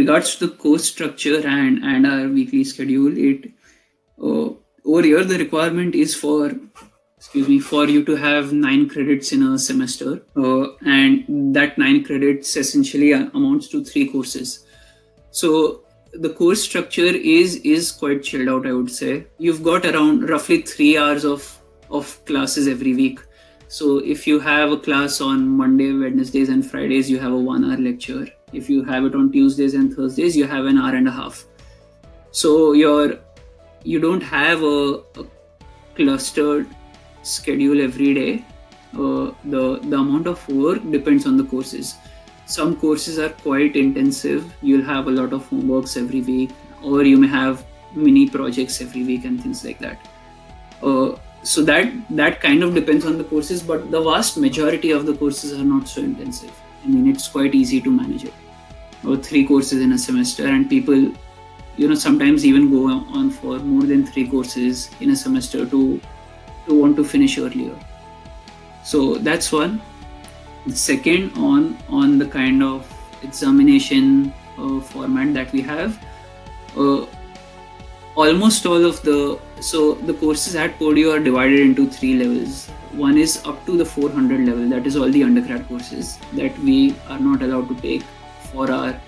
regards to the course structure and our weekly schedule, over here the requirement is for you to have 9 credits in a semester, and that 9 credits essentially amounts to 3 courses. So the course structure is quite chilled out, I would say. You've got around roughly 3 hours of classes every week. So if you have a class on Monday, Wednesdays and Fridays, you have a 1 hour lecture. If you have it on Tuesdays and Thursdays, you have an hour and a half. So you don't have a clustered schedule every day. The amount of work depends on the courses. Some courses are quite intensive. You'll have a lot of homeworks every week, or you may have mini projects every week and things like that. So that kind of depends on the courses, but the vast majority of the courses are not so intensive. I mean, it's quite easy to manage it. 3 courses in a semester, and people, sometimes even go on for more than 3 courses in a semester to want to finish earlier. So that's one. The second, on the kind of examination format that we have, almost all of the courses at Purdue are divided into 3 levels. One is up to the 400 level. That is all the undergrad courses that we are not allowed to take for our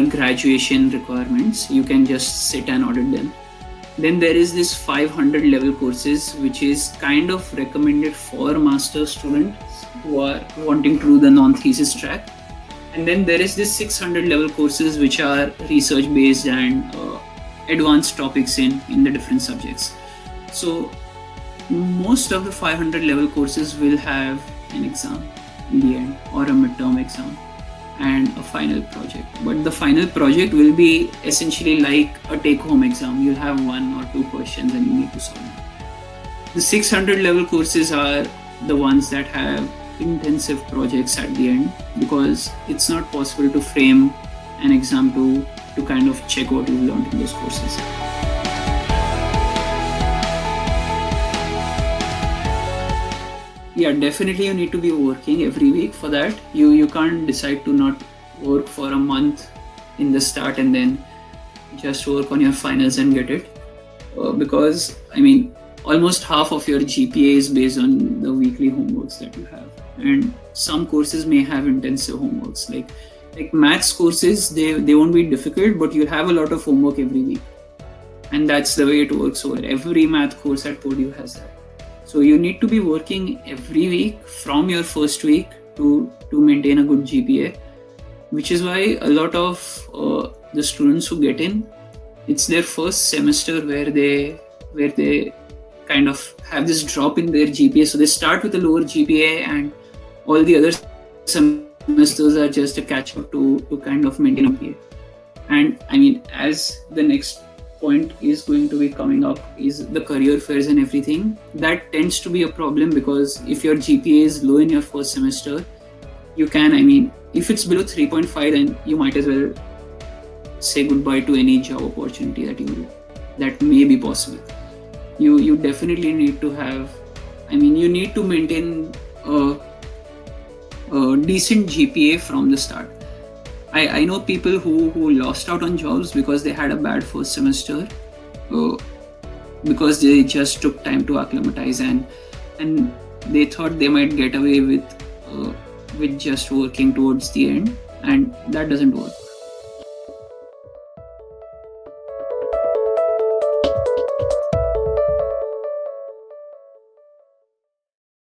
graduation requirements. You can just sit and audit them. Then there is this 500 level courses, which is kind of recommended for master's students who are wanting to do the non-thesis track. And then there is this 600 level courses, which are research based and advanced topics in the different subjects. So most of the 500 level courses will have an exam in the end, or a midterm exam and a final project. But the final project will be essentially like a take-home exam. You'll have 1 or 2 questions and you need to solve them. The 600 level courses are the ones that have intensive projects at the end, because it's not possible to frame an exam to kind of check what you've learned in those courses. Yeah, definitely you need to be working every week for that. You can't decide to not work for a month in the start and then just work on your finals and get it. Because, I mean, almost half of your GPA is based on the weekly homeworks that you have. And some courses may have intensive homeworks. Like maths courses, they won't be difficult, but you'll have a lot of homework every week. And that's the way it works over. Every math course at Purdue has that. So you need to be working every week from your first week to maintain a good GPA, which is why a lot of the students who get in, it's their first semester where they kind of have this drop in their GPA. So they start with a lower GPA, and all the other semesters are just a catch up to kind of maintain a GPA. And I mean, as the next point is going to be coming up is the career fairs and everything. That tends to be a problem, because if your GPA is low in your first semester, you can, I mean, if it's below 3.5, then you might as well say goodbye to any job opportunity that may be possible. You definitely need to have, I mean, you need to maintain a decent GPA from the start. I know people who lost out on jobs because they had a bad first semester, because they just took time to acclimatize and they thought they might get away with just working towards the end, and that doesn't work.